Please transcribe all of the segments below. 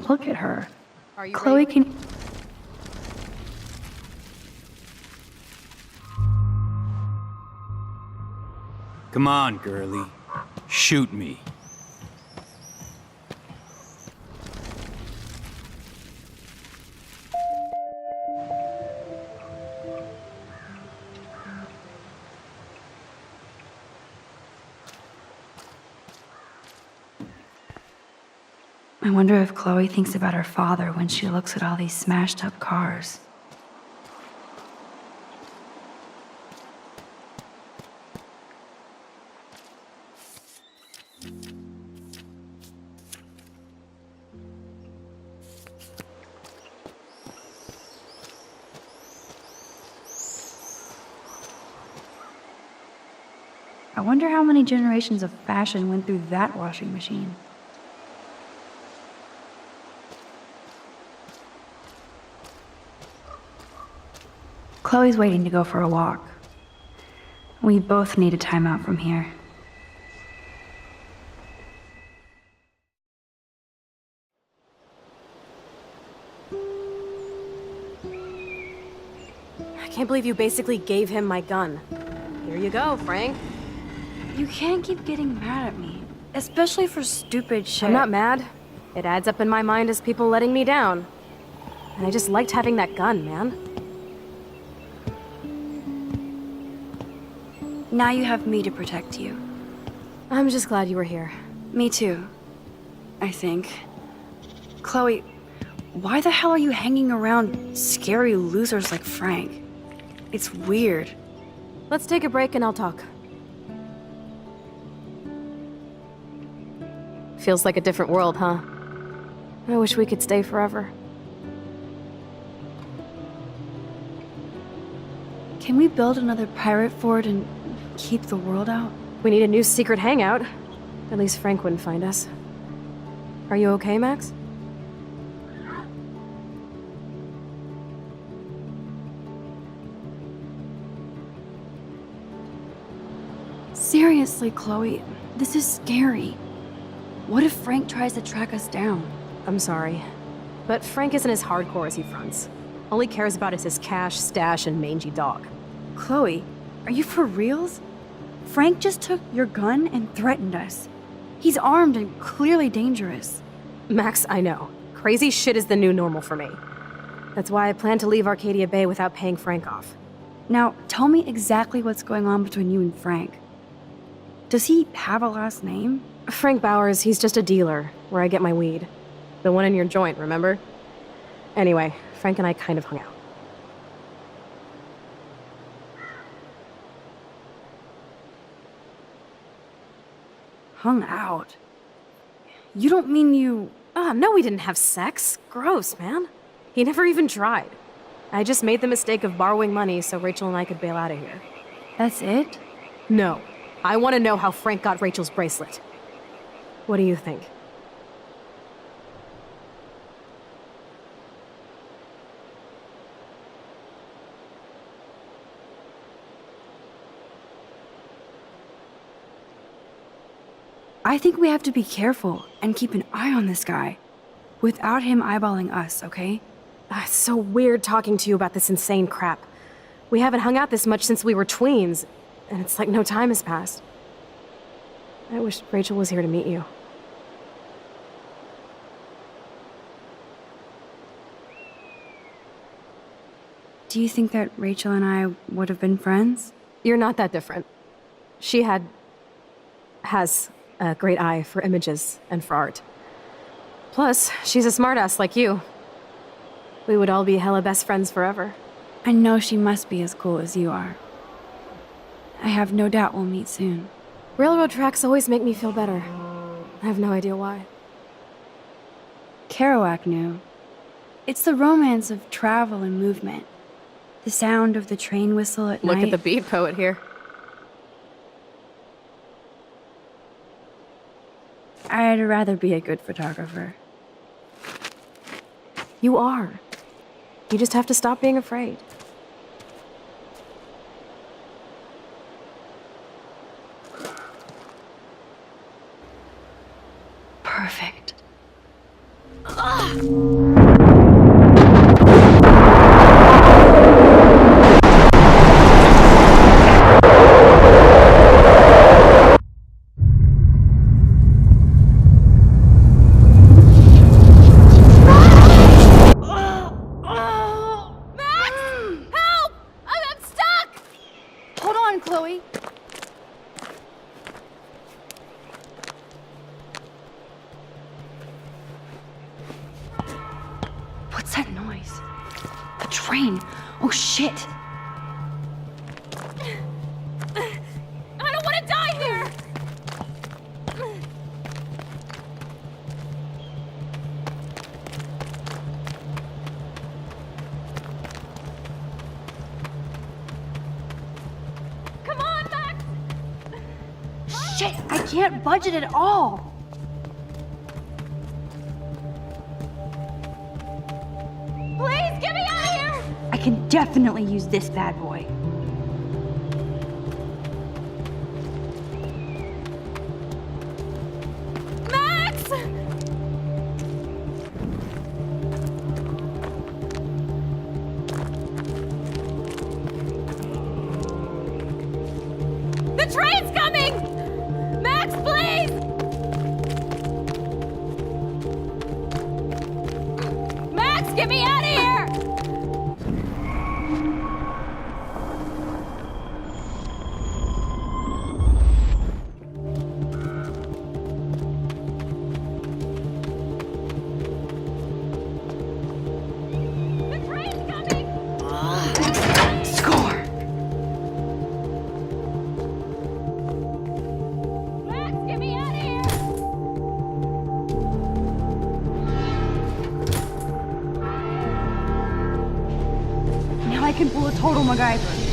Look at her. Are you Chloe ready? can... Come on, girlie. Shoot me. I wonder if Chloe thinks about her father when she looks at all these smashed up cars. I wonder how many generations of fashion went through that washing machine. Chloe's waiting to go for a walk. We both need a timeout from here. I can't believe you basically gave him my gun. Here you go, Frank. You can't keep getting mad at me, especially for stupid shit. I'm not mad. It adds up in my mind as people letting me down. And I just liked having that gun, man. Now you have me to protect you. I'm just glad you were here. Me too, I think. Chloe, why the hell are you hanging around scary losers like Frank? It's weird. Let's take a break and I'll talk. Feels like a different world, huh? I wish we could stay forever. Can we build another pirate fort and keep the world out? We need a new secret hangout. At least Frank wouldn't find us. Are you okay, Max? Seriously, Chloe, this is scary. What if Frank tries to track us down? I'm sorry, but Frank isn't as hardcore as he fronts. All he cares about is his cash, stash, and mangy dog. Chloe, are you for reals? Frank just took your gun and threatened us. He's armed and clearly dangerous. Max, I know. Crazy shit is the new normal for me. That's why I plan to leave Arcadia Bay without paying Frank off. Now, tell me exactly what's going on between you and Frank. Does he have a last name? Frank Bowers, he's just a dealer, where I get my weed. The one in your joint, remember? Anyway, Frank and I kind of hung out. Hung out? You don't mean you... No, we didn't have sex. Gross, man. He never even tried. I just made the mistake of borrowing money so Rachel and I could bail out of here. That's it? No. I want to know how Frank got Rachel's bracelet. What do you think? I think we have to be careful and keep an eye on this guy. Without him eyeballing us, okay? It's so weird talking to you about this insane crap. We haven't hung out this much since we were tweens, and it's like no time has passed. I wish Rachel was here to meet you. Do you think that Rachel and I would have been friends? You're not that different. She has a great eye for images and for art. Plus, she's a smartass like you. We would all be hella best friends forever. I know she must be as cool as you are. I have no doubt we'll meet soon. Railroad tracks always make me feel better. I have no idea why. Kerouac knew. It's the romance of travel and movement. The sound of the train whistle at night. Look at the beat poet here. I'd rather be a good photographer. You are. You just have to stop being afraid. Perfect. Ugh. Shit! I don't want to die here! Come on, Max! Shit! I can't budget at all! Please, get me out of here! I can definitely use this bad boy. Max! The train's coming! Max, please! Max, get me out of here! The train's coming! Score! Max, get me out of here! Now I can pull a total MacGyver.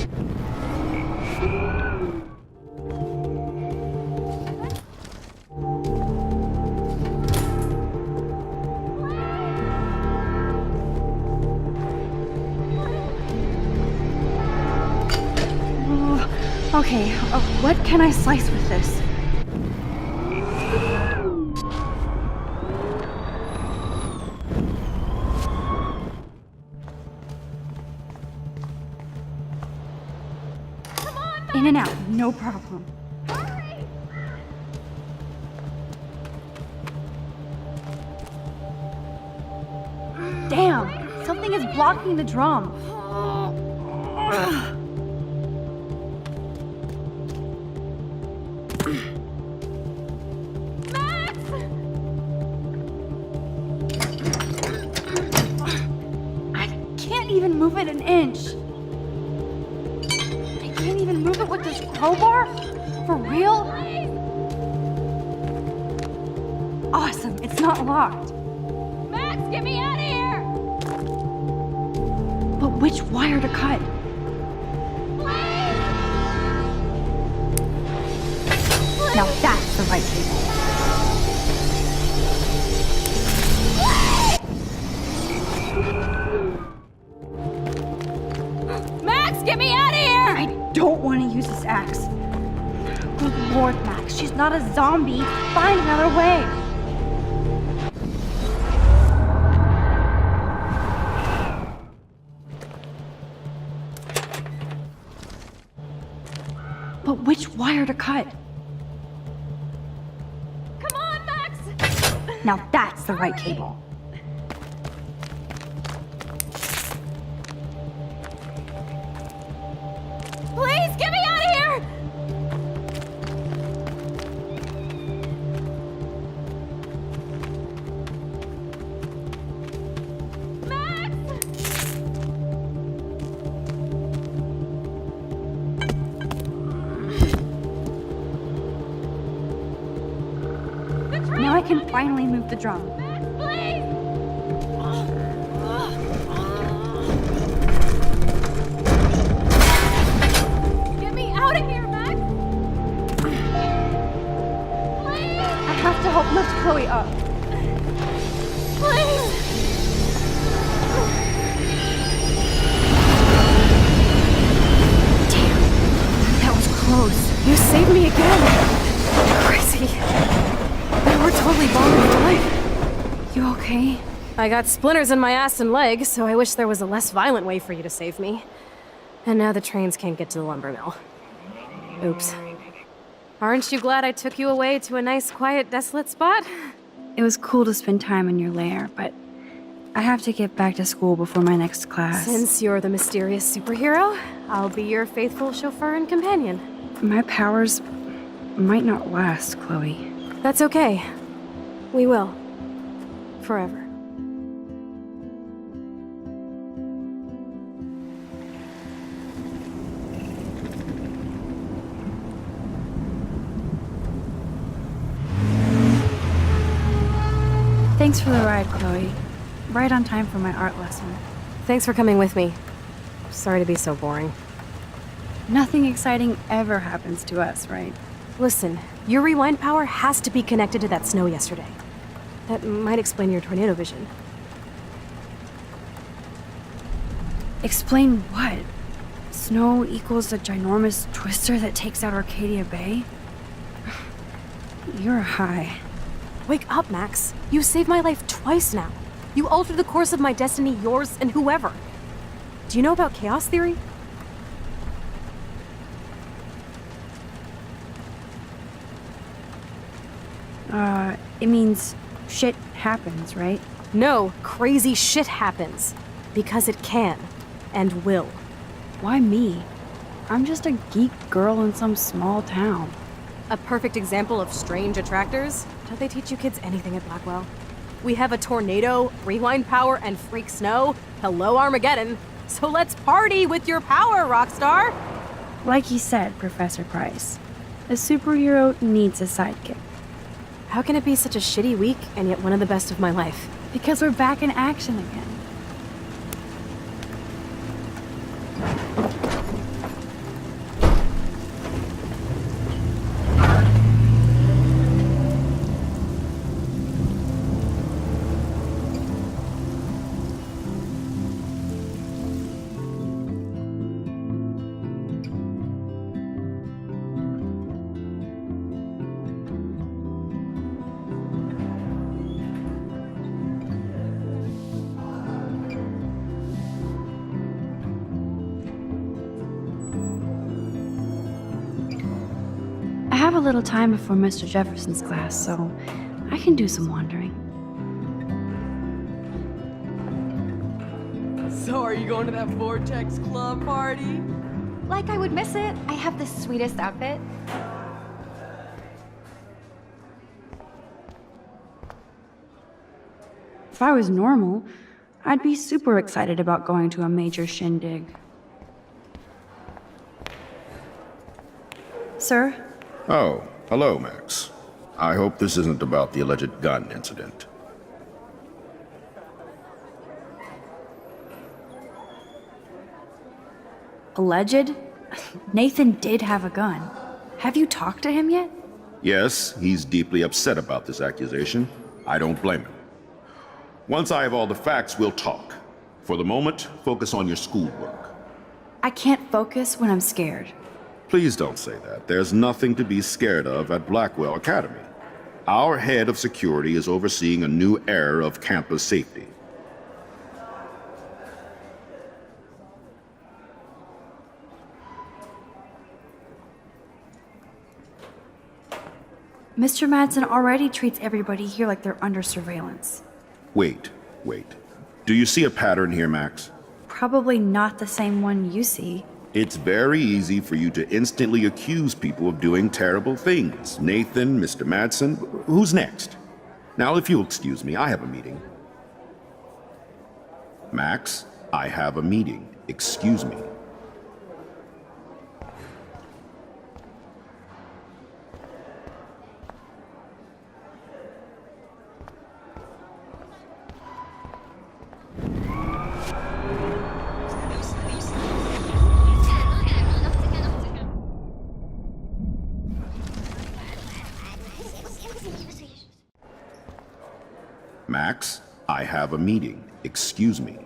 Okay, what can I slice with this? In and out, no problem. Hurry! Damn, something is blocking the drum. Max! I can't even move it an inch. I can't even move it with this crowbar? For real? Awesome, it's not locked. Max, get me out of here! But which wire to cut? Now that's the right cable. Max, get me out of here! I don't want to use this axe. Good lord, Max, she's not a zombie. Find another way. But which wire to cut? Come on, Max! Now that's the right cable. Please, get me out of here! Max! Now I can finally move the drum. Max, please! Get me out of here, Max! Please! I have to help lift Chloe up. Please! That was close. You saved me again! Crazy. Now we're totally bonded for life. You okay? I got splinters in my ass and leg, so I wish there was a less violent way for you to save me. And now the trains can't get to the lumber mill. Oops. Aren't you glad I took you away to a nice, quiet, desolate spot? It was cool to spend time in your lair, but I have to get back to school before my next class. Since you're the mysterious superhero, I'll be your faithful chauffeur and companion. My powers might not last, Chloe. That's okay. We will. Forever. Thanks for the ride, Chloe. Right on time for my art lesson. Thanks for coming with me. Sorry to be so boring. Nothing exciting ever happens to us, right? Listen, your rewind power has to be connected to that snow yesterday. That might explain your tornado vision. Explain what? Snow equals a ginormous twister that takes out Arcadia Bay? You're high. Wake up, Max. You saved my life twice now. You altered the course of my destiny, yours, and whoever. Do you know about chaos theory? It means shit happens, right? No, crazy shit happens. Because it can. And will. Why me? I'm just a geek girl in some small town. A perfect example of strange attractors? Don't they teach you kids anything at Blackwell? We have a tornado, rewind power, and freak snow. Hello, Armageddon. So let's party with your power, Rockstar! Like you said, Professor Price, a superhero needs a sidekick. How can it be such a shitty week and yet one of the best of my life? Because we're back in action again. I have a little time before Mr. Jefferson's class, so I can do some wandering. So are you going to that Vortex Club party? Like I would miss it. I have the sweetest outfit. If I was normal, I'd be super excited about going to a major shindig. Sir? Oh, hello, Max. I hope this isn't about the alleged gun incident. Alleged? Nathan did have a gun. Have you talked to him yet? Yes, he's deeply upset about this accusation. I don't blame him. Once I have all the facts, we'll talk. For the moment, focus on your schoolwork. I can't focus when I'm scared. Please don't say that. There's nothing to be scared of at Blackwell Academy. Our head of security is overseeing a new era of campus safety. Mr. Madsen already treats everybody here like they're under surveillance. Wait. Do you see a pattern here, Max? Probably not the same one you see. It's very easy for you to instantly accuse people of doing terrible things. Nathan, Mr. Madsen, who's next? Now, if you'll excuse me, I have a meeting. Max, I have a meeting. Excuse me. Max, I have a meeting. Excuse me.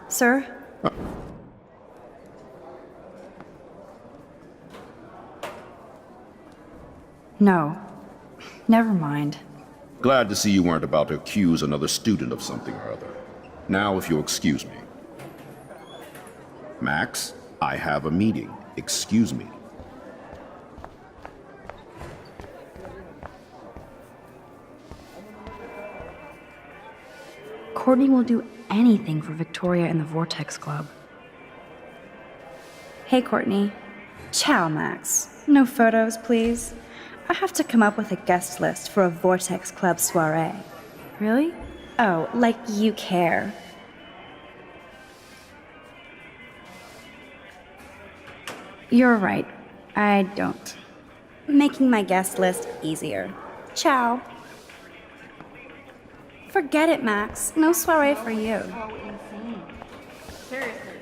Sir? No. Never mind. Glad to see you weren't about to accuse another student of something or other. Now, if you'll excuse me. Max, I have a meeting. Excuse me. Courtney will do anything for Victoria and the Vortex Club. Hey, Courtney. Ciao, Max. No photos, please. I have to come up with a guest list for a Vortex Club soiree. Really? Oh, like you care. You're right. I don't. Making my guest list easier. Ciao. Forget it, Max. No soiree for you. Seriously.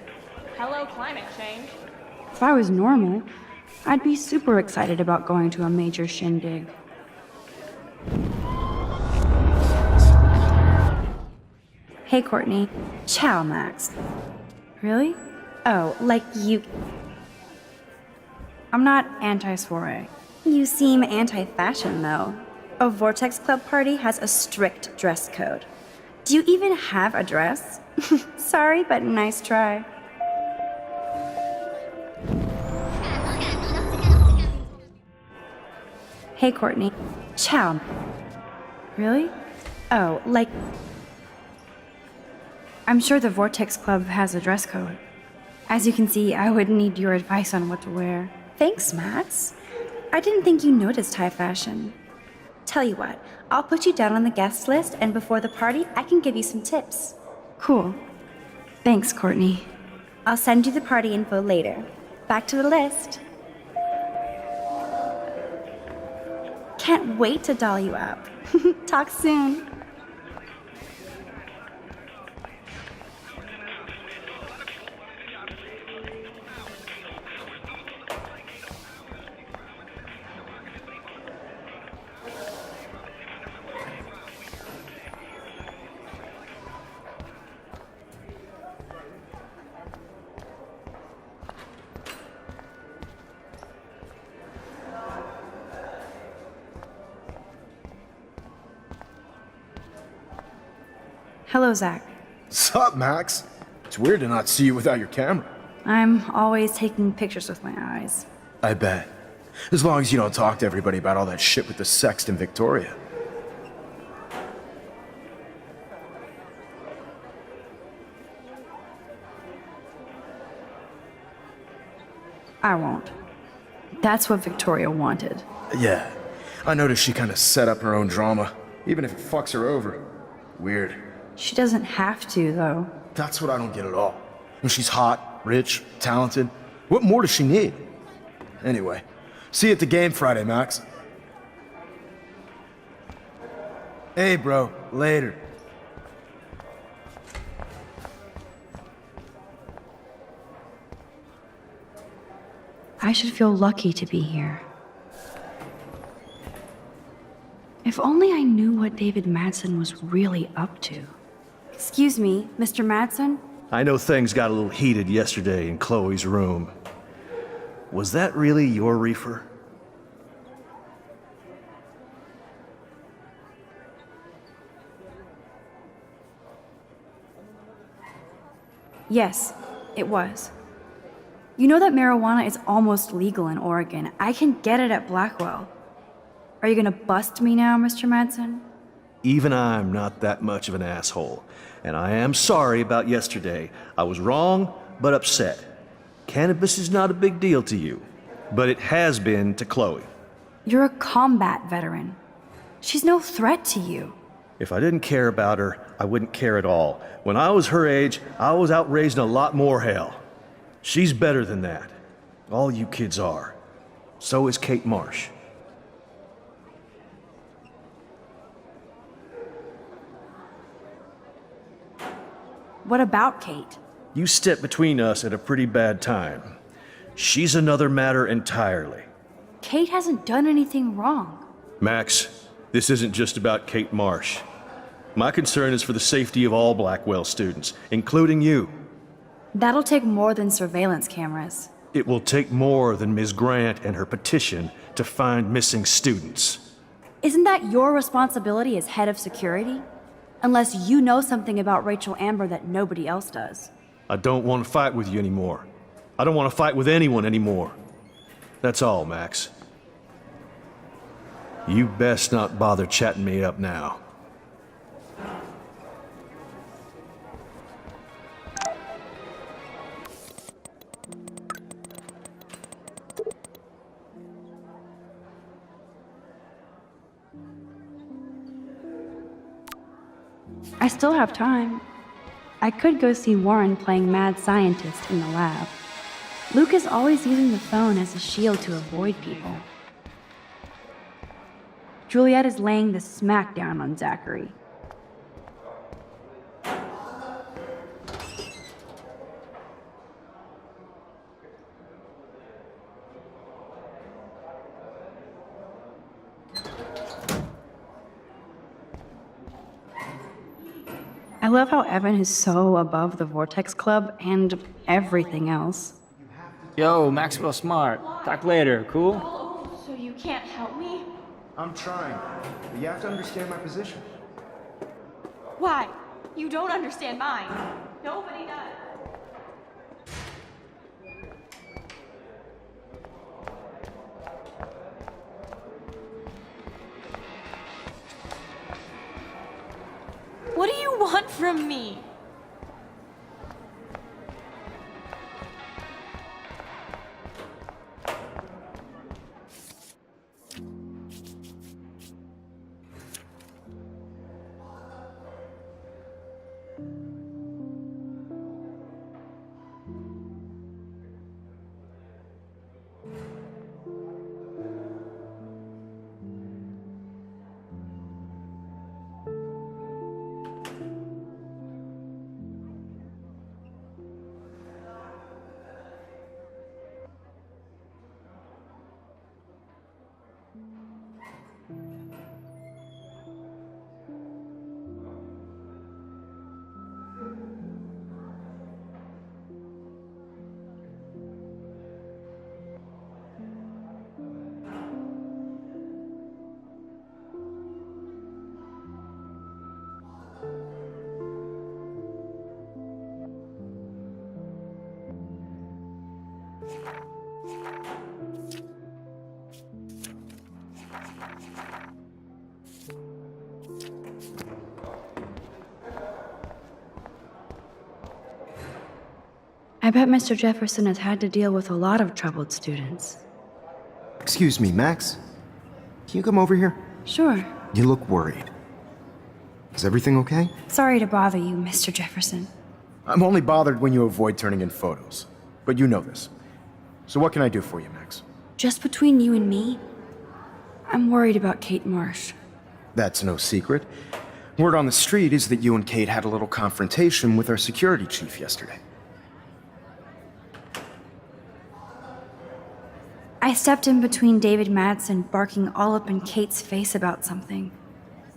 Hello, climate change. If I was normal, I'd be super excited about going to a major shindig. Hey, Courtney. Ciao, Max. Really? Oh, like you... I'm not anti-soiree. You seem anti-fashion, though. A Vortex Club party has a strict dress code. Do you even have a dress? Sorry, but nice try. Hey, Courtney. Ciao. Really? Oh, like... I'm sure the Vortex Club has a dress code. As you can see, I would need your advice on what to wear. Thanks, Max. I didn't think you noticed high fashion. Tell you what, I'll put you down on the guest list, and before the party, I can give you some tips. Cool. Thanks, Courtney. I'll send you the party info later. Back to the list. Can't wait to doll you up. Talk soon. Hello, Zach. Sup, Max? It's weird to not see you without your camera. I'm always taking pictures with my eyes. I bet. As long as you don't talk to everybody about all that shit with the sext in Victoria. I won't. That's what Victoria wanted. Yeah, I noticed she kind of set up her own drama, even if it fucks her over. Weird. She doesn't have to, though. That's what I don't get at all. When she's hot, rich, talented, what more does she need? Anyway, see you at the game Friday, Max. Hey, bro, later. I should feel lucky to be here. If only I knew what David Madsen was really up to. Excuse me, Mr. Madsen? I know things got a little heated yesterday in Chloe's room. Was that really your reefer? Yes, it was. You know that marijuana is almost legal in Oregon. I can get it at Blackwell. Are you gonna bust me now, Mr. Madsen? Even I'm not that much of an asshole, and I am sorry about yesterday. I was wrong, but upset. Cannabis is not a big deal to you, but it has been to Chloe. You're a combat veteran. She's no threat to you. If I didn't care about her, I wouldn't care at all. When I was her age, I was out raising a lot more hell. She's better than that. All you kids are. So is Kate Marsh. What about Kate? You stepped between us at a pretty bad time. She's another matter entirely. Kate hasn't done anything wrong. Max, this isn't just about Kate Marsh. My concern is for the safety of all Blackwell students, including you. That'll take more than surveillance cameras. It will take more than Ms. Grant and her petition to find missing students. Isn't that your responsibility as head of security? Unless you know something about Rachel Amber that nobody else does. I don't want to fight with you anymore. I don't want to fight with anyone anymore. That's all, Max. You best not bother chatting me up now. I still have time. I could go see Warren playing mad scientist in the lab. Luke is always using the phone as a shield to avoid people. Juliet is laying the smackdown on Zachary. I love how Evan is so above the Vortex Club and everything else. Yo, Maxwell Smart. Talk later, cool? So you can't help me? I'm trying, but you have to understand my position. Why? You don't understand mine. Nobody does. What do you want from me? I bet Mr. Jefferson has had to deal with a lot of troubled students. Excuse me, Max. Can you come over here? Sure. You look worried. Is everything okay? Sorry to bother you, Mr. Jefferson. I'm only bothered when you avoid turning in photos. But you know this. So what can I do for you, Max? Just between you and me, I'm worried about Kate Marsh. That's no secret. Word on the street is that you and Kate had a little confrontation with our security chief yesterday. I stepped in between David Madsen barking all up in Kate's face about something.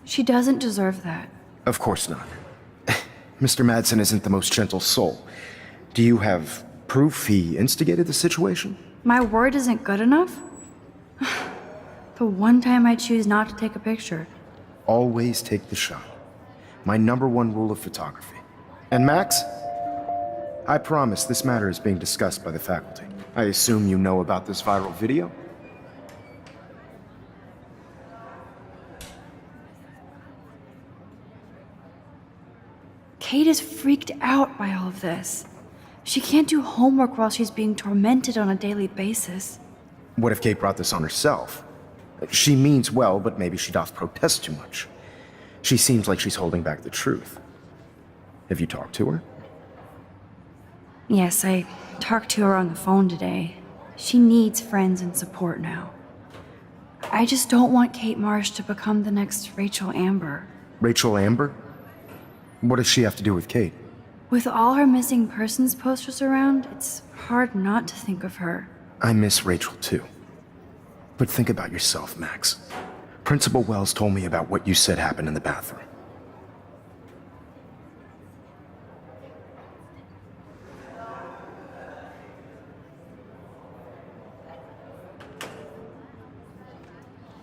She doesn't deserve that. Of course not. Mr. Madsen isn't the most gentle soul. Do you have proof he instigated the situation? My word isn't good enough? The one time I choose not to take a picture. Always take the shot. My #1 rule of photography. And Max, I promise this matter is being discussed by the faculty. I assume you know about this viral video? Kate is freaked out by all of this. She can't do homework while she's being tormented on a daily basis. What if Kate brought this on herself? She means well, but maybe she doth protest too much. She seems like she's holding back the truth. Have you talked to her? Yes, I talked to her on the phone today. She needs friends and support now. I just don't want Kate Marsh to become the next Rachel Amber. Rachel Amber? What does she have to do with Kate? With all her missing persons posters around, it's hard not to think of her. I miss Rachel too. But think about yourself, Max. Principal Wells told me about what you said happened in the bathroom.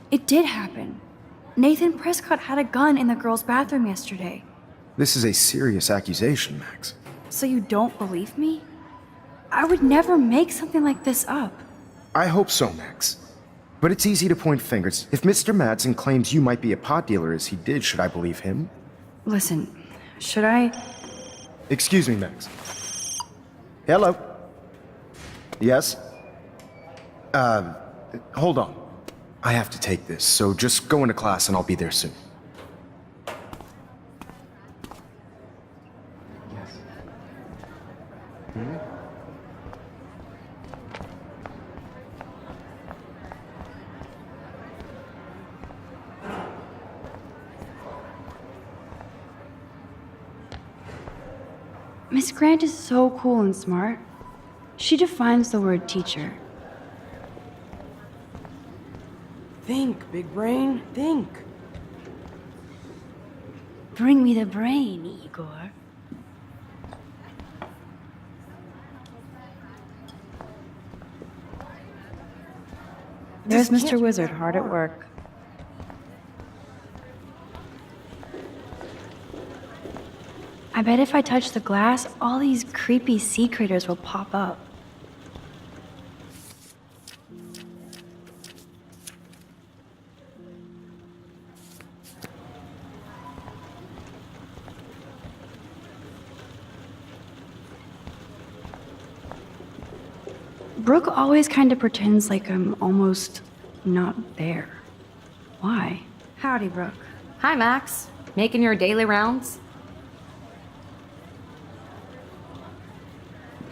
It did happen. Nathan Prescott had a gun in the girls' bathroom yesterday. This is a serious accusation, Max. So you don't believe me? I would never make something like this up. I hope so, Max. But it's easy to point fingers. If Mr. Madsen claims you might be a pot dealer as he did, should I believe him? Listen, should I? Excuse me, Max. Hello? Yes? Hold on. I have to take this, so just go into class and I'll be there soon. Miss Grant is so cool and smart. She defines the word teacher. Think, big brain, think. Bring me the brain, Igor. There's Mr. Wizard hard at work. I bet if I touch the glass, all these creepy sea critters will pop up. Brooke always kind of pretends like I'm almost not there. Why? Howdy, Brooke. Hi, Max. Making your daily rounds?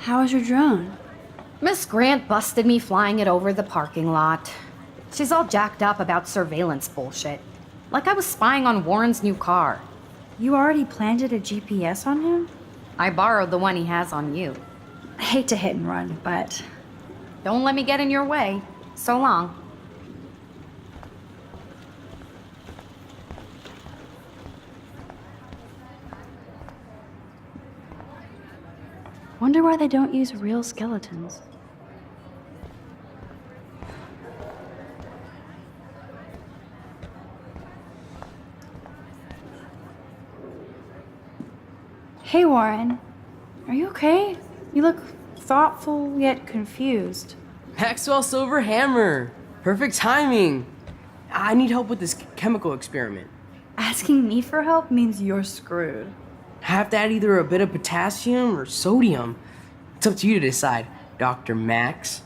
How was your drone? Miss Grant busted me flying it over the parking lot. She's all jacked up about surveillance bullshit. Like I was spying on Warren's new car. You already planted a GPS on him? I borrowed the one he has on you. I hate to hit and run, but... Don't let me get in your way. So long. Wonder why they don't use real skeletons. Hey, Warren. Are you okay? You look thoughtful yet confused. Maxwell Silver Hammer. Perfect timing. I need help with this chemical experiment. Asking me for help means you're screwed. I have to add either a bit of potassium or sodium. It's up to you to decide, Dr. Max.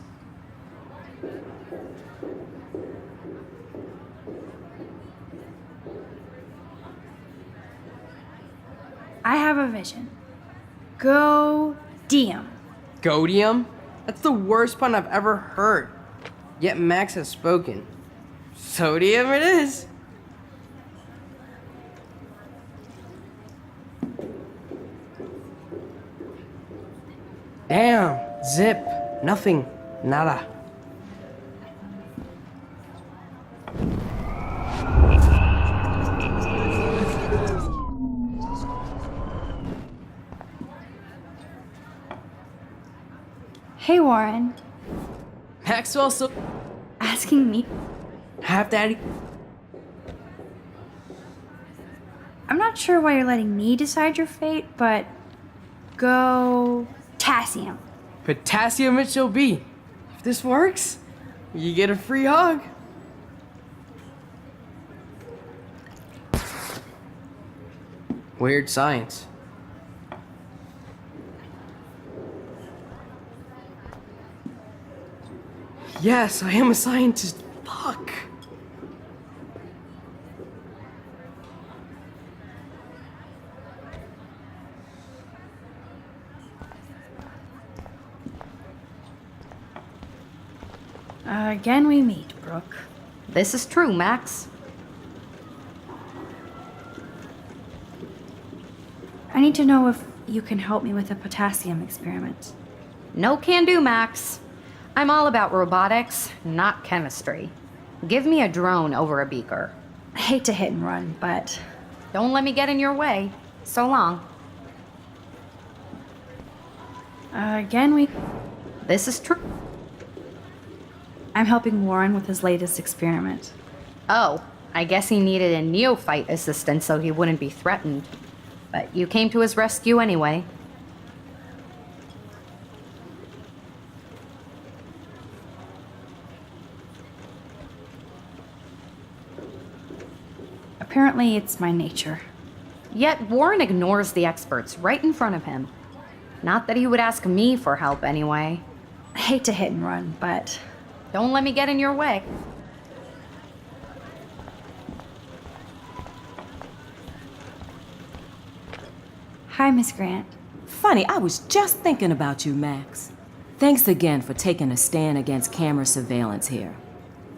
I have a vision. Go Diem. Godium? That's the worst pun I've ever heard. Yet Max has spoken. Sodium it is. Damn, zip, nothing, nada. Hey, Warren. Maxwell, so Asking me? have daddy. I'm not sure why you're letting me decide your fate, but go Potassium. Potassium it shall be. If this works, you get a free hug. Weird science. Yes, I am a scientist. Fuck. Again we meet, Brooke. This is true, Max. I need to know if you can help me with the potassium experiment. No can do, Max. I'm all about robotics, not chemistry. Give me a drone over a beaker. I hate to hit and run, but... Don't let me get in your way. So long. Again we... This is true. I'm helping Warren with his latest experiment. Oh, I guess he needed a neophyte assistant so he wouldn't be threatened. But you came to his rescue anyway. Apparently, it's my nature. Yet Warren ignores the experts right in front of him. Not that he would ask me for help anyway. I hate to hit and run, but... Don't let me get in your way. Hi, Miss Grant. Funny, I was just thinking about you, Max. Thanks again for taking a stand against camera surveillance here.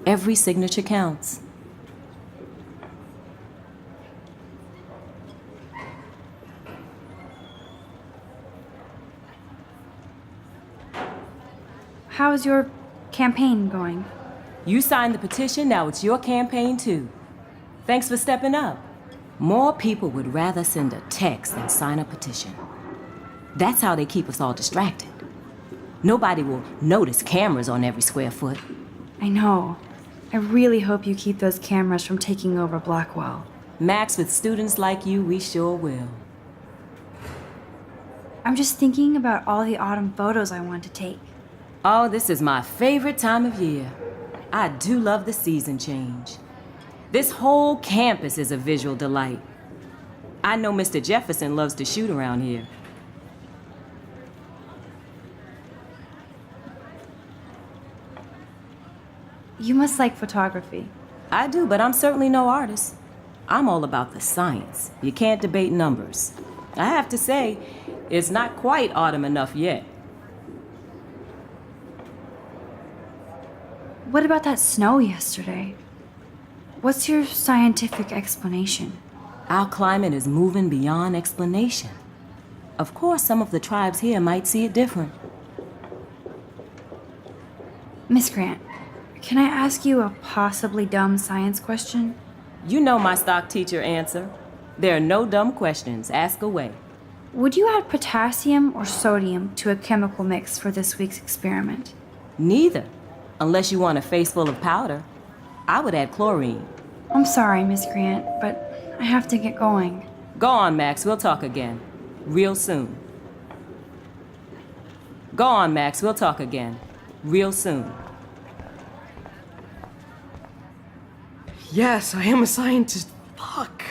Every signature counts. How's your campaign going? You signed the petition, now it's your campaign too. Thanks for stepping up. More people would rather send a text than sign a petition. That's how they keep us all distracted. Nobody will notice cameras on every square foot. I know. I really hope you keep those cameras from taking over Blackwell. Max, with students like you, we sure will. I'm just thinking about all the autumn photos I want to take. Oh, this is my favorite time of year. I do love the season change. This whole campus is a visual delight. I know Mr. Jefferson loves to shoot around here. You must like photography. I do, but I'm certainly no artist. I'm all about the science. You can't debate numbers. I have to say, it's not quite autumn enough yet. What about that snow yesterday? What's your scientific explanation? Our climate is moving beyond explanation. Of course, some of the tribes here might see it different. Miss Grant, can I ask you a possibly dumb science question? You know my stock teacher answer. There are no dumb questions. Ask away. Would you add potassium or sodium to a chemical mix for this week's experiment? Neither, unless you want a face full of powder. I would add chlorine. I'm sorry, Miss Grant, but I have to get going. Go on, Max. We'll talk again. Real soon. Go on, Max. We'll talk again. Real soon. Yes, I am a scientist. Fuck.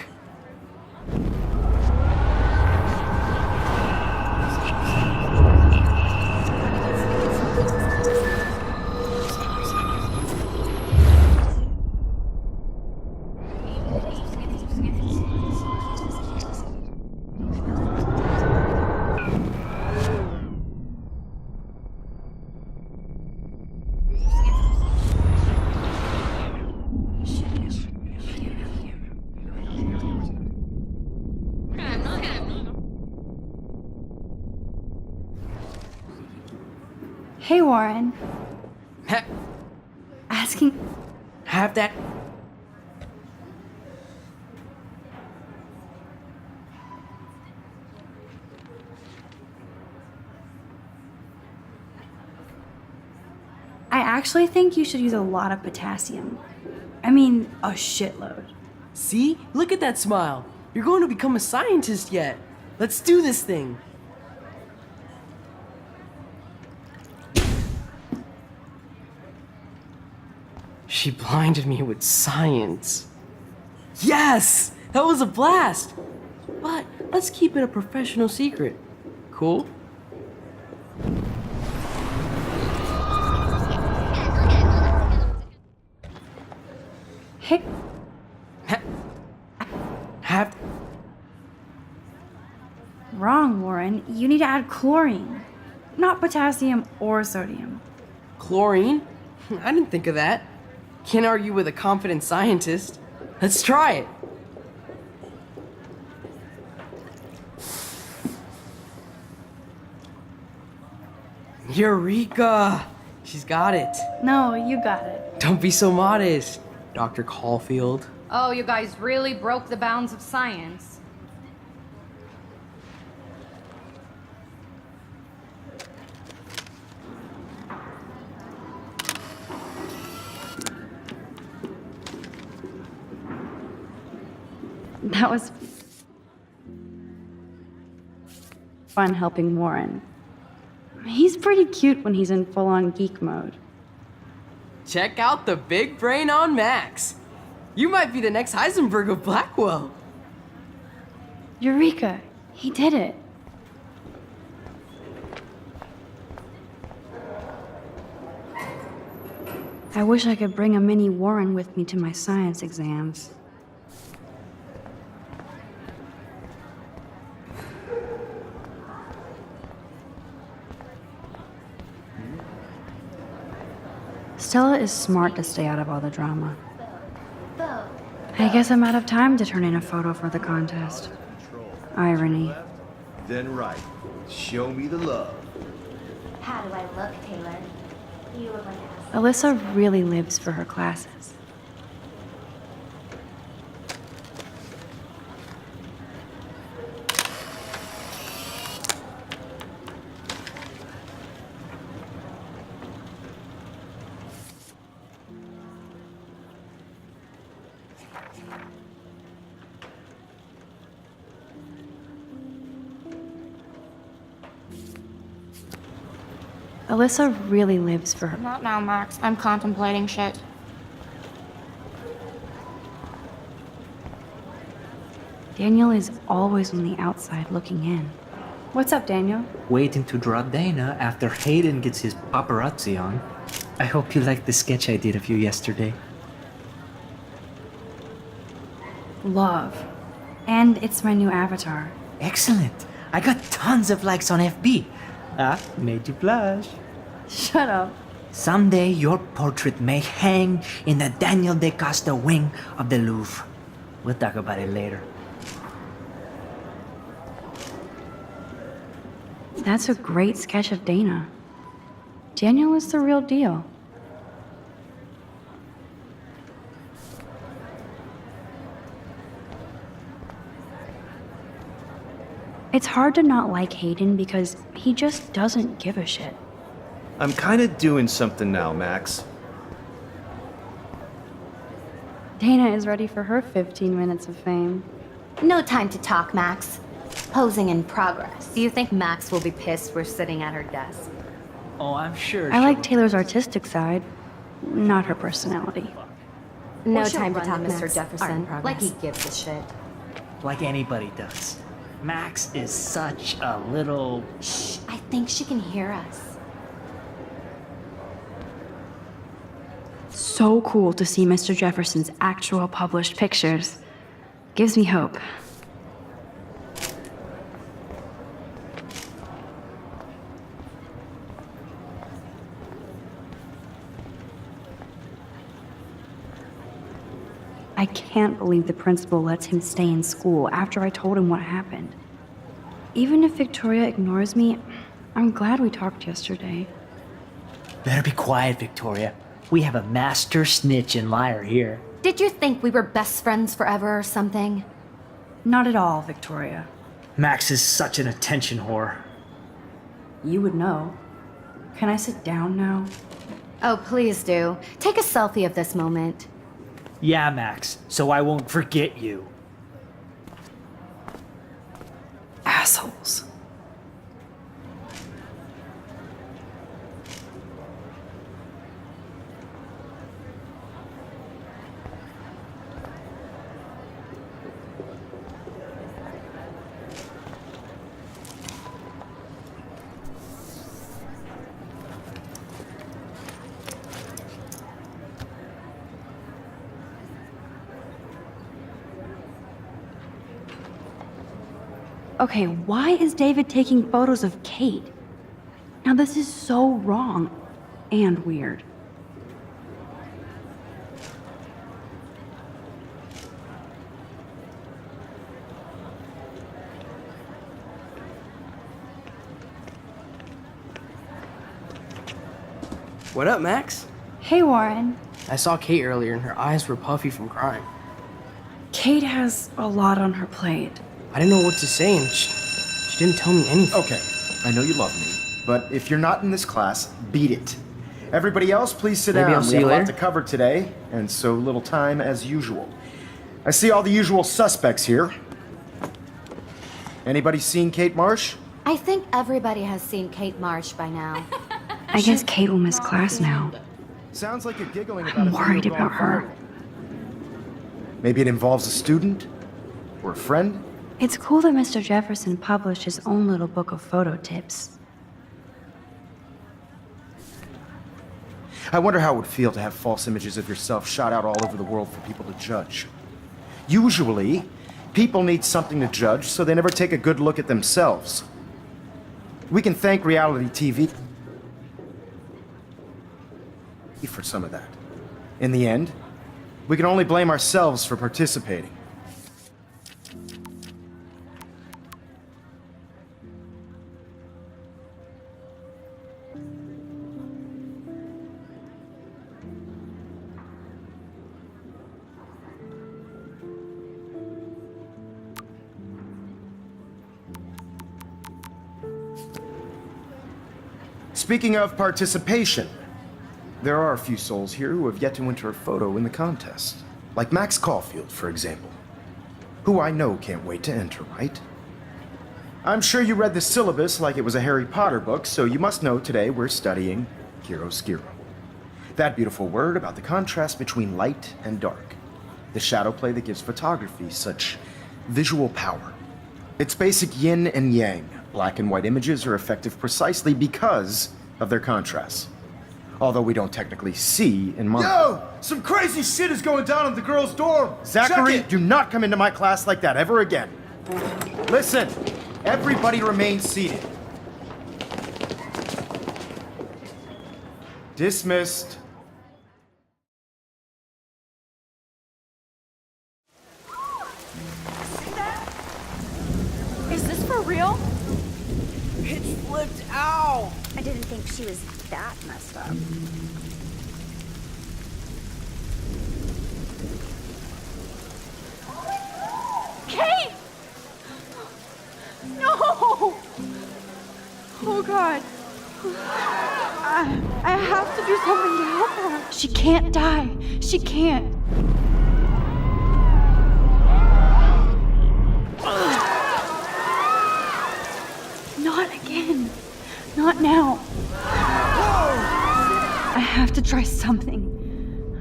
Hey, Warren. Ha- Asking... have that. I actually think you should use a lot of potassium. I mean, a shitload. See? Look at that smile. You're going to become a scientist yet. Let's do this thing. She blinded me with science. Yes! That was a blast! But let's keep it a professional secret. Cool? Hey, Have... wrong, Warren. You need to add chlorine, not potassium or sodium. Chlorine? I didn't think of that. Can't argue with a confident scientist. Let's try it. Eureka! She's got it. No, you got it. Don't be so modest, Dr. Caulfield. Oh, you guys really broke the bounds of science. That was fun helping Warren. He's pretty cute when he's in full-on geek mode. Check out the big brain on Max. You might be the next Heisenberg of Blackwell. Eureka! He did it. I wish I could bring a mini Warren with me to my science exams. Stella is smart to stay out of all the drama. I guess I'm out of time to turn in a photo for the contest. Irony. Then right. Show me the love. How do I look, Taylor? Alyssa really lives for her classes. Alyssa really lives for her. Not now, Max. I'm contemplating shit. Daniel is always on the outside looking in. What's up, Daniel? Waiting to draw Dana after Hayden gets his paparazzi on. I hope you liked the sketch I did of you yesterday. Love. And it's my new avatar. Excellent. I got tons of likes on FB. Made you blush. Shut up. Someday your portrait may hang in the Daniel de Costa wing of the Louvre. We'll talk about it later. That's a great sketch of Dana. Daniel is the real deal. It's hard to not like Hayden because he just doesn't give a shit. I'm kind of doing something now, Max. Dana is ready for her 15 minutes of fame. No time to talk, Max. Posing in progress. Do you think Max will be pissed we're sitting at her desk? Oh, I'm sure. I like Taylor's artistic side, not her personality. No Or she'll time to run talk, the Mr. Max Jefferson. art Like he progress. gives a shit. Like anybody does. Max is such a little... Shh, I think she can hear us. So cool to see Mr. Jefferson's actual published pictures. Gives me hope. I can't believe the principal lets him stay in school after I told him what happened. Even if Victoria ignores me, I'm glad we talked yesterday. Better be quiet, Victoria. We have a master snitch and liar here. Did you think we were best friends forever or something? Not at all, Victoria. Max is such an attention whore. You would know. Can I sit down now? Oh, please do. Take a selfie of this moment. Yeah, Max, so I won't forget you. Assholes. Okay, why is David taking photos of Kate? Now this is so wrong and weird. What up, Max? Hey, Warren. I saw Kate earlier and her eyes were puffy from crying. Kate has a lot on her plate. I didn't know what to say and she didn't tell me anything. Okay, I know you love me, but if you're not in this class, beat it. Everybody else, please sit Maybe down. I'll We see have you a lot later. to cover today, and so little time as usual. I see all the usual suspects here. Anybody seen Kate Marsh? I think everybody has seen Kate Marsh by now. I guess Kate will miss class now. Sounds like you're giggling about I'm a video worried gone about her. viral. Maybe it involves a student or a friend. It's cool that Mr. Jefferson published his own little book of photo tips. I wonder how it would feel to have false images of yourself shot out all over the world for people to judge. Usually, people need something to judge, so they never take a good look at themselves. We can thank reality TV for some of that. In the end, we can only blame ourselves for participating. Speaking of participation, there are a few souls here who have yet to enter a photo in the contest. Like Max Caulfield, for example. Who I know can't wait to enter, right? I'm sure you read the syllabus like it was a Harry Potter book, so you must know today we're studying chiaroscuro. That beautiful word about the contrast between light and dark. The shadow play that gives photography such visual power. It's basic yin and yang. Black and white images are effective precisely because of their contrasts. Although we don't technically see in mono. Yo! Some crazy shit is going down in the girls' dorm! Zachary, Check it! do not come into my class like that ever again. Listen, everybody remain seated. Dismissed. Is this for real? Pitch flipped out! I didn't think she was that messed up. Kate! No! Oh God. I have to do something to help her. She can't die. She can't. Not again. Not now. I have to try something.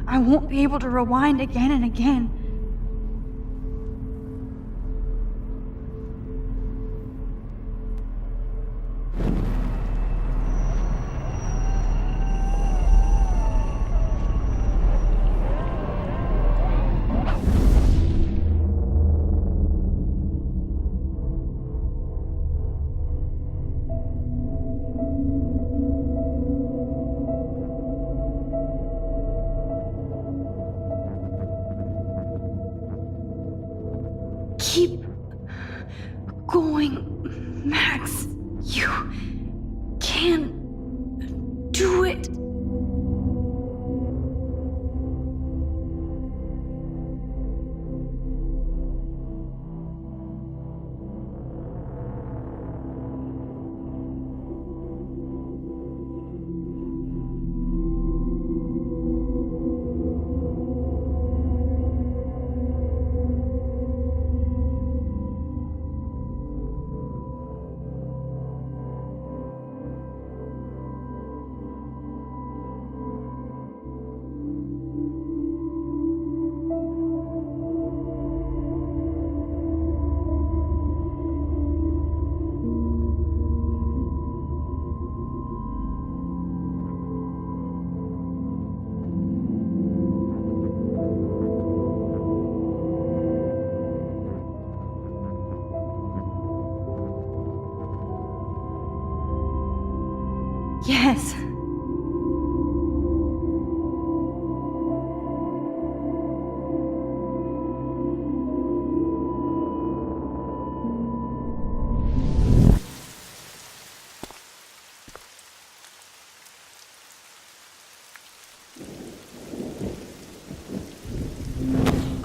I won't be able to rewind again and again. Keep going, Max. You can do it. Yes.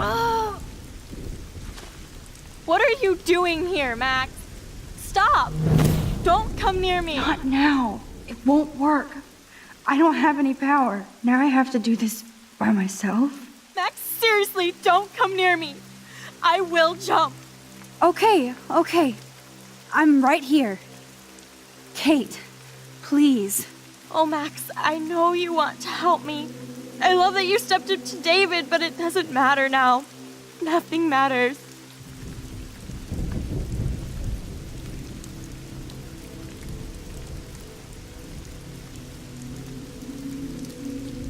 Oh! What are you doing here, Max? Stop! Don't come near me! Not now. It won't work. I don't have any power. Now I have to do this by myself. Max, seriously, don't come near me! I will jump! Okay. I'm right here. Kate, please. Oh, Max, I know you want to help me. I love that you stepped up to David, but it doesn't matter now. Nothing matters.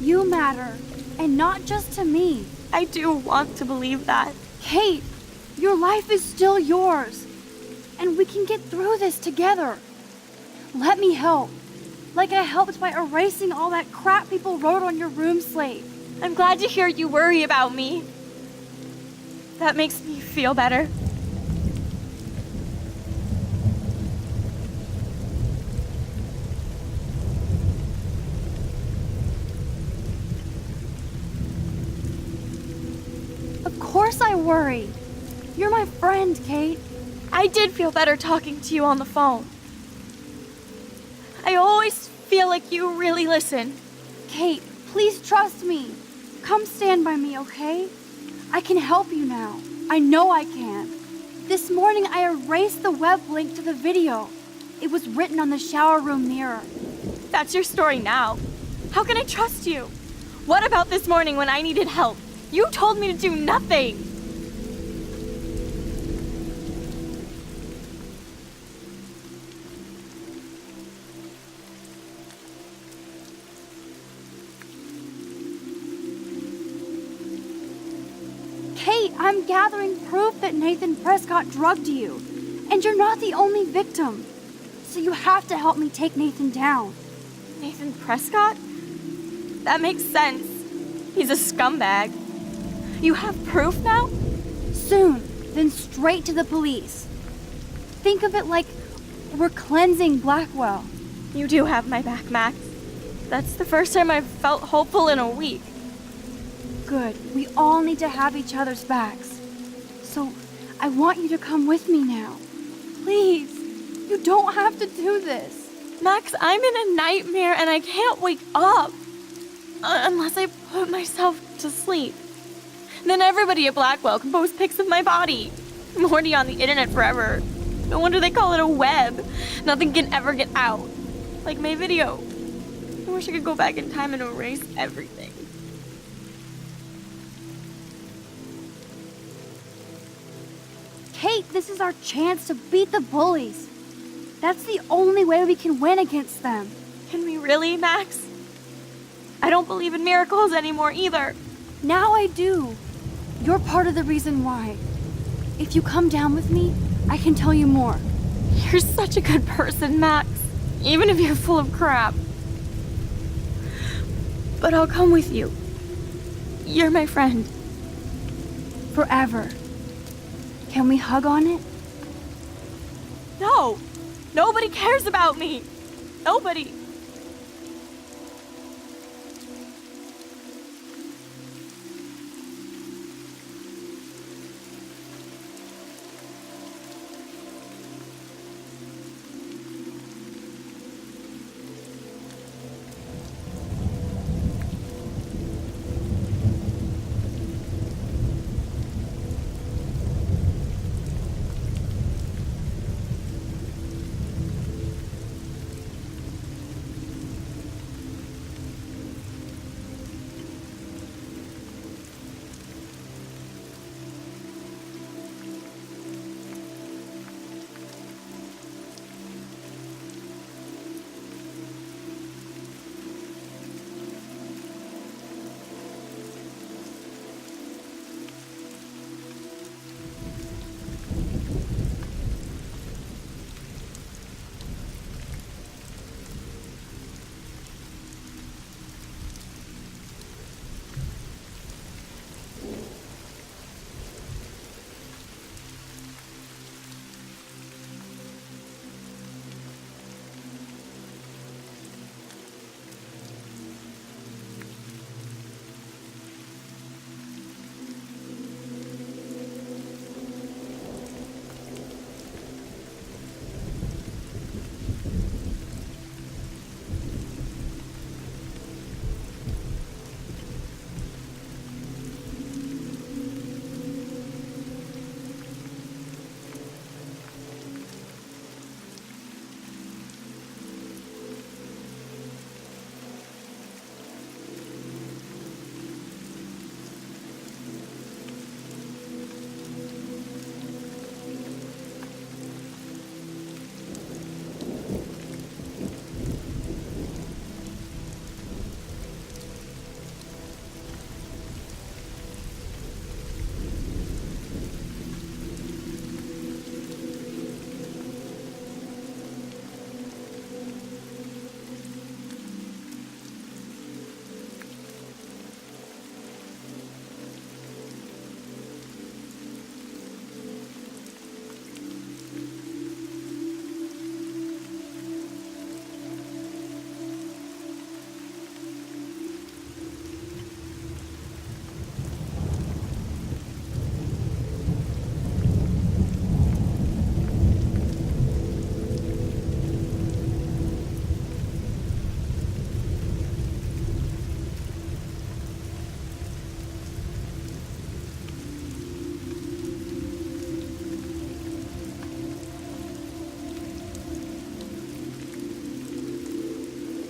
You matter, and not just to me. I do want to believe that. Kate, your life is still yours, and we can get through this together. Let me help, like I helped by erasing all that crap people wrote on your room slate. I'm glad to hear you worry about me. That makes me feel better. Of course I worry. You're my friend, Kate. I did feel better talking to you on the phone. I always feel like you really listen. Kate, please trust me. Come stand by me, okay? I can help you now. I know I can. This morning I erased the web link to the video. It was written on the shower room mirror. That's your story now. How can I trust you? What about this morning when I needed help? You told me to do nothing. Kate, I'm gathering proof that Nathan Prescott drugged you. And you're not the only victim. So you have to help me take Nathan down. Nathan Prescott? That makes sense. He's a scumbag. You have proof now? Soon, then straight to the police. Think of it like we're cleansing Blackwell. You do have my back, Max. That's the first time I've felt hopeful in a week. Good. We all need to have each other's backs. So, I want you to come with me now. Please. You don't have to do this. Max, I'm in a nightmare and I can't wake up. Unless I put myself to sleep. Then everybody at Blackwell can post pics of my body. I'm already on the internet forever. No wonder they call it a web. Nothing can ever get out. Like my video. I wish I could go back in time and erase everything. Kate, this is our chance to beat the bullies. That's the only way we can win against them. Can we really, Max? I don't believe in miracles anymore either. Now I do. You're part of the reason why. If you come down with me, I can tell you more. You're such a good person, Max. Even if you're full of crap. But I'll come with you. You're my friend. Forever. Can we hug on it? No! Nobody cares about me! Nobody!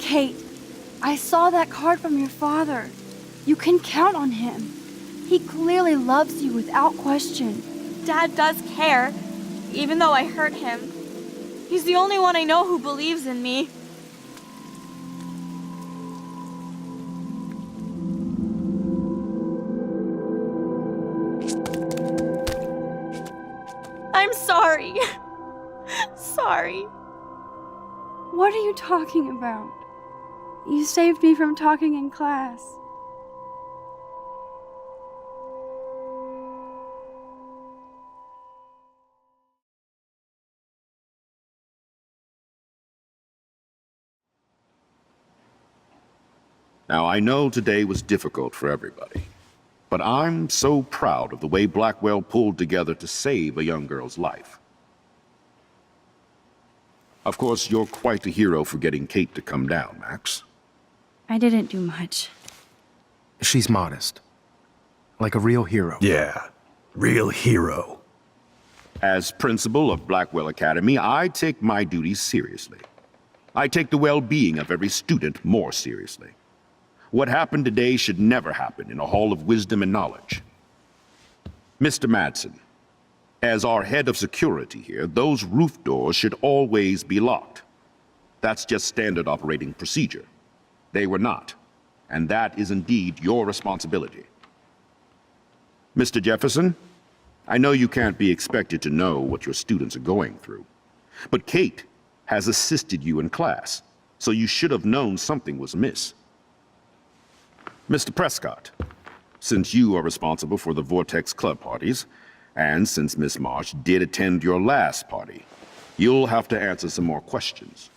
Kate, I saw that card from your father. You can count on him. He clearly loves you without question. Dad does care, even though I hurt him. He's the only one I know who believes in me. I'm sorry. Sorry. What are you talking about? You saved me from talking in class. Now, I know today was difficult for everybody, but I'm so proud of the way Blackwell pulled together to save a young girl's life. Of course, you're quite a hero for getting Kate to come down, Max. I didn't do much. She's modest. Like a real hero. Yeah, real hero. As principal of Blackwell Academy, I take my duties seriously. I take the well-being of every student more seriously. What happened today should never happen in a hall of wisdom and knowledge. Mr. Madsen, as our head of security here, those roof doors should always be locked. That's just standard operating procedure. They were not, and that is indeed your responsibility. Mr. Jefferson, I know you can't be expected to know what your students are going through, but Kate has assisted you in class, so you should have known something was amiss. Mr. Prescott, since you are responsible for the Vortex Club parties, and since Miss Marsh did attend your last party, you'll have to answer some more questions.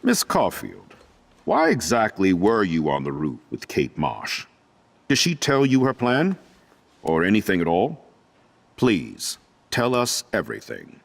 Miss Caulfield, why exactly were you on the roof with Kate Marsh? Did she tell you her plan? Or anything at all? Please, tell us everything.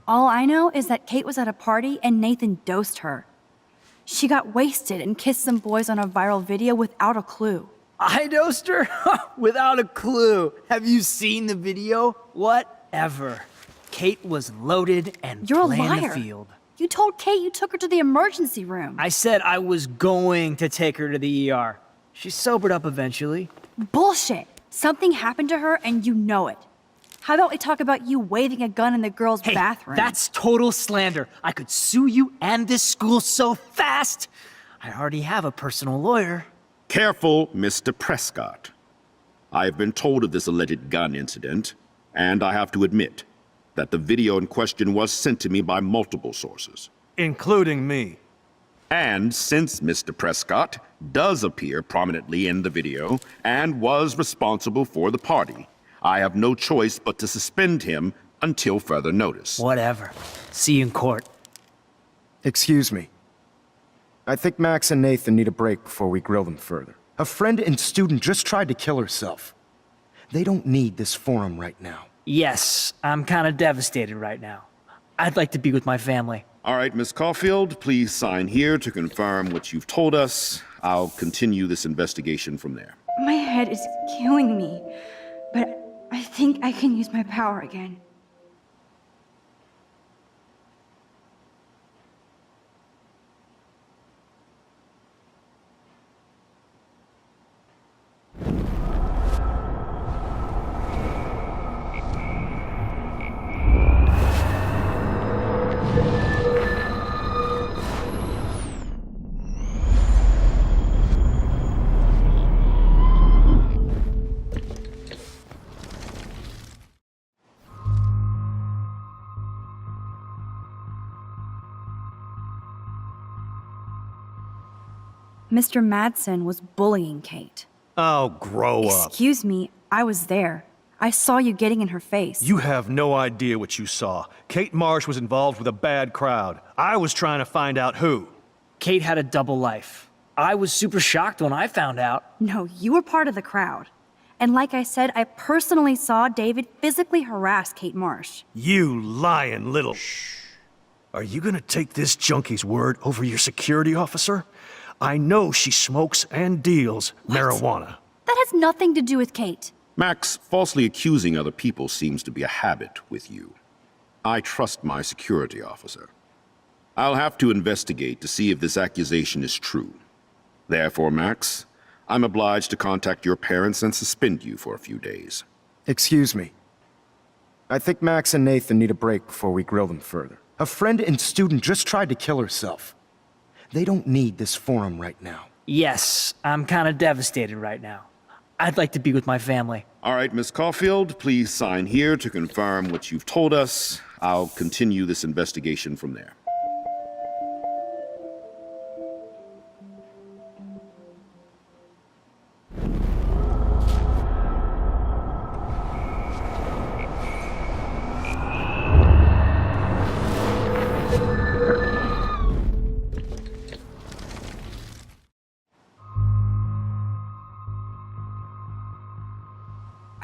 All I know is that Kate was at a party and Nathan dosed her. She got wasted and kissed some boys on a viral video without a clue. I dosed her? Without a clue. Have you seen the video? Whatever. Kate was loaded and You're a playing liar. the field. You told Kate you took her to the emergency room. I said I was going to take her to the ER. She sobered up eventually. Bullshit. Something happened to her and you know it. How about we talk about you waving a gun in the girls' Hey, bathroom? that's total slander. I could sue you and this school so fast. I already have a personal lawyer. Careful, Mr. Prescott. I have been told of this alleged gun incident, and I have to admit that the video in question was sent to me by multiple sources. Including me. And since Mr. Prescott does appear prominently in the video and was responsible for the party, I have no choice but to suspend him until further notice. Whatever. See you in court. Excuse me. I think Max and Nathan need a break before we grill them further. A friend and student just tried to kill herself. They don't need this forum right now. Yes, I'm kind of devastated right now. I'd like to be with my family. All right, Miss Caulfield, please sign here to confirm what you've told us. I'll continue this investigation from there. My head is killing me, but I think I can use my power again. Mr. Madsen was bullying Kate. Oh, grow up. Excuse me, I was there. I saw you getting in her face. You have no idea what you saw. Kate Marsh was involved with a bad crowd. I was trying to find out who. Kate had a double life. I was super shocked when I found out. No, you were part of the crowd. And like I said, I personally saw David physically harass Kate Marsh. You lying little... Shh. Are you gonna take this junkie's word over your security officer? I know she smokes and deals marijuana. That has nothing to do with Kate. Max, falsely accusing other people seems to be a habit with you. I trust my security officer. I'll have to investigate to see if this accusation is true. Therefore, Max, I'm obliged to contact your parents and suspend you for a few days. Excuse me. I think Max and Nathan need a break before we grill them further. A friend and student just tried to kill herself. They don't need this forum right now. Yes, I'm kind of devastated right now. I'd like to be with my family. All right, Miss Caulfield, please sign here to confirm what you've told us. I'll continue this investigation from there.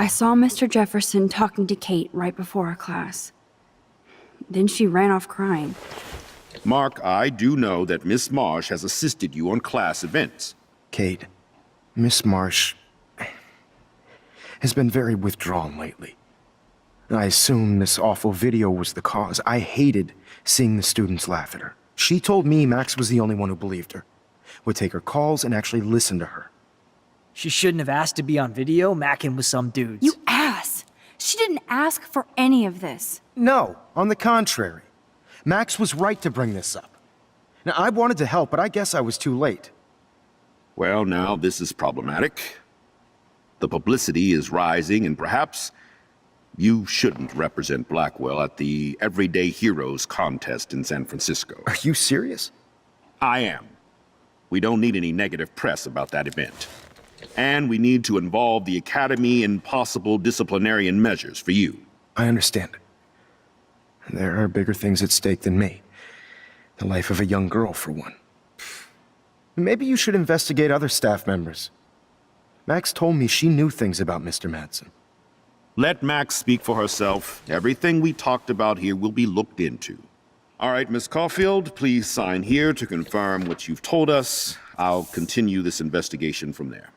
I saw Mr. Jefferson talking to Kate right before our class. Then she ran off crying. Mark, I do know that Miss Marsh has assisted you on class events. Kate, Miss Marsh has been very withdrawn lately. I assume this awful video was the cause. I hated seeing the students laugh at her. She told me Max was the only one who believed her, would take her calls and actually listen to her. She shouldn't have asked to be on video macking with some dudes. You ass! She didn't ask for any of this. No, on the contrary. Max was right to bring this up. Now, I wanted to help, but I guess I was too late. Well, now this is problematic. The publicity is rising, and perhaps you shouldn't represent Blackwell at the Everyday Heroes contest in San Francisco. Are you serious? I am. We don't need any negative press about that event. And we need to involve the Academy in possible disciplinarian measures for you. I understand. There are bigger things at stake than me. The life of a young girl, for one. Maybe you should investigate other staff members. Max told me she knew things about Mr. Madsen. Let Max speak for herself. Everything we talked about here will be looked into. All right, Miss Caulfield, please sign here to confirm what you've told us. I'll continue this investigation from there.